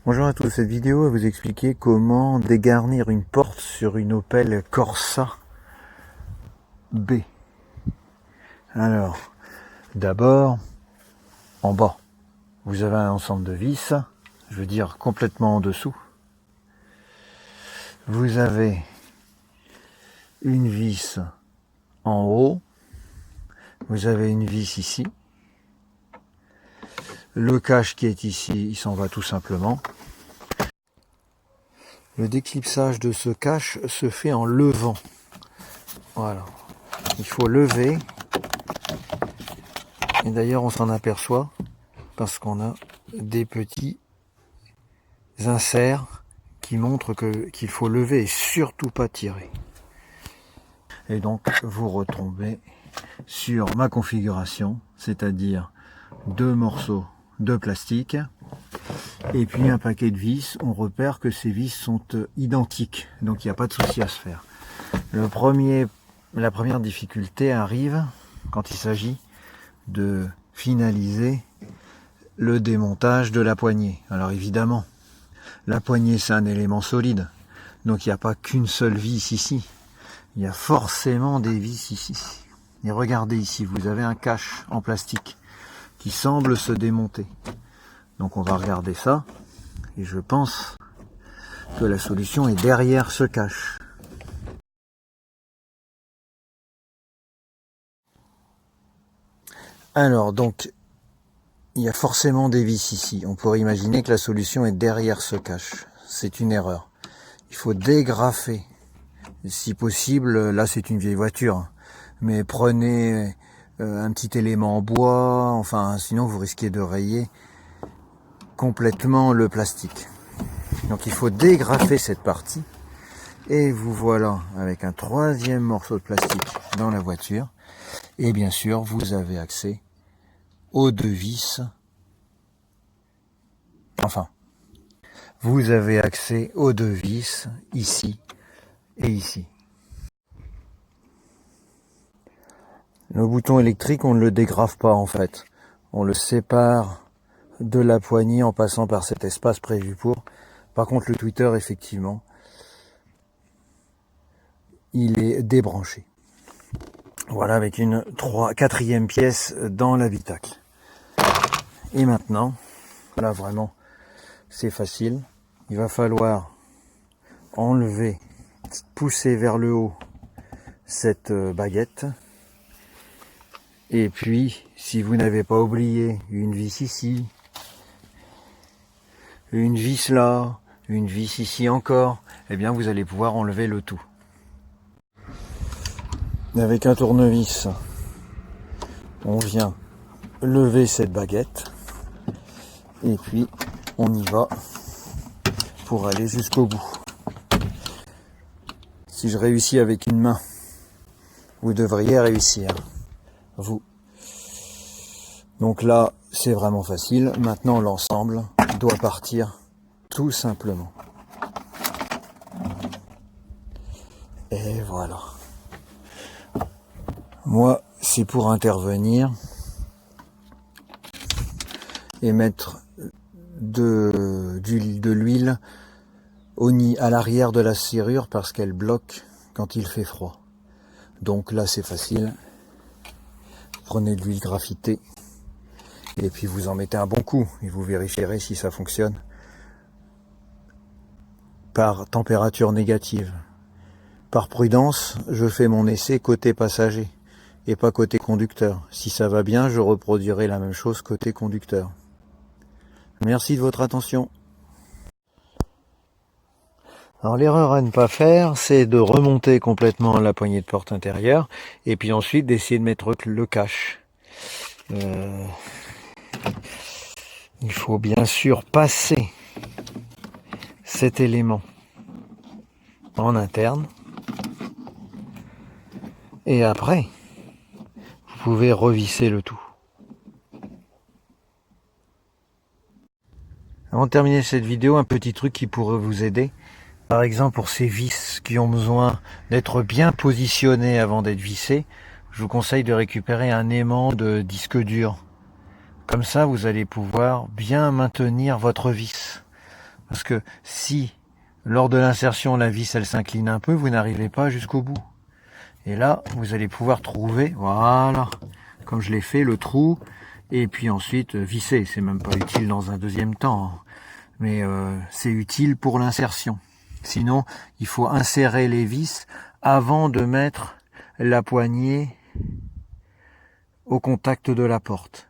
Bonjour à tous, cette vidéo va vous expliquer comment dégarnir une porte sur une Opel Corsa B. Alors, d'abord, en bas, vous avez un ensemble de vis, je veux dire complètement en dessous. Vous avez une vis en haut, vous avez une vis ici. Le cache qui est ici, il s'en va tout simplement. Le déclipsage de ce cache se fait en levant. Voilà. Il faut lever. Et d'ailleurs, on s'en aperçoit parce qu'on a des petits inserts qui montrent qu'il faut lever et surtout pas tirer. Et donc, vous retombez sur ma configuration, c'est-à-dire 2 morceaux de plastique et puis un paquet de vis. On repère que ces vis sont identiques, donc il n'y a pas de souci à se faire. La première difficulté arrive quand il s'agit de finaliser le démontage de la poignée. Alors évidemment, la poignée c'est un élément solide, donc il n'y a pas qu'une seule vis ici, il y a forcément des vis ici. Et regardez ici, vous avez un cache en plastique qui semble se démonter. Donc on va regarder ça, et je pense que la solution est derrière ce cache. Alors donc, il y a forcément des vis ici. On pourrait imaginer que la solution est derrière ce cache. C'est une erreur. Il faut dégrafer. Si possible, là c'est une vieille voiture, mais prenez un petit élément en bois, enfin sinon vous risquez de rayer complètement le plastique. Donc il faut dégrafer cette partie. Et vous voilà avec un 3e morceau de plastique dans la voiture. Et bien sûr, vous avez accès aux 2 vis. Enfin, vous avez accès aux 2 vis ici et ici. Le bouton électrique, on ne le dégrave pas en fait. On le sépare de la poignée en passant par cet espace prévu pour. Par contre, le tweeter, effectivement, il est débranché. Voilà, avec une 4e pièce dans l'habitacle. Et maintenant, là vraiment, c'est facile. Il va falloir enlever, pousser vers le haut cette baguette. Et puis, si vous n'avez pas oublié une vis ici, une vis là, une vis ici encore, eh bien vous allez pouvoir enlever le tout. Avec un tournevis, on vient lever cette baguette et puis on y va pour aller jusqu'au bout. Si je réussis avec une main, vous devriez réussir, vous. Donc là, c'est vraiment facile. Maintenant, l'ensemble doit partir tout simplement. Et voilà. Moi, c'est pour intervenir et mettre de l'huile à l'arrière de la serrure parce qu'elle bloque quand il fait froid. Donc là, c'est facile. Prenez de l'huile graphitée et puis vous en mettez un bon coup et vous vérifierez si ça fonctionne par température négative. Par prudence, je fais mon essai côté passager et pas côté conducteur. Si ça va bien, je reproduirai la même chose côté conducteur. Merci de votre attention. Alors l'erreur à ne pas faire, c'est de remonter complètement la poignée de porte intérieure et puis ensuite d'essayer de mettre le cache. Il faut bien sûr passer cet élément en interne et après vous pouvez revisser le tout. Avant de terminer cette vidéo, un petit truc qui pourrait vous aider. Par exemple, pour ces vis qui ont besoin d'être bien positionnées avant d'être vissées, je vous conseille de récupérer un aimant de disque dur. Comme ça, vous allez pouvoir bien maintenir votre vis. Parce que si, lors de l'insertion, la vis elle s'incline un peu, vous n'arrivez pas jusqu'au bout. Et là, vous allez pouvoir trouver, voilà, comme je l'ai fait, le trou, et puis ensuite visser. C'est même pas utile dans un deuxième temps, hein, mais c'est utile pour l'insertion. Sinon, il faut insérer les vis avant de mettre la poignée au contact de la porte.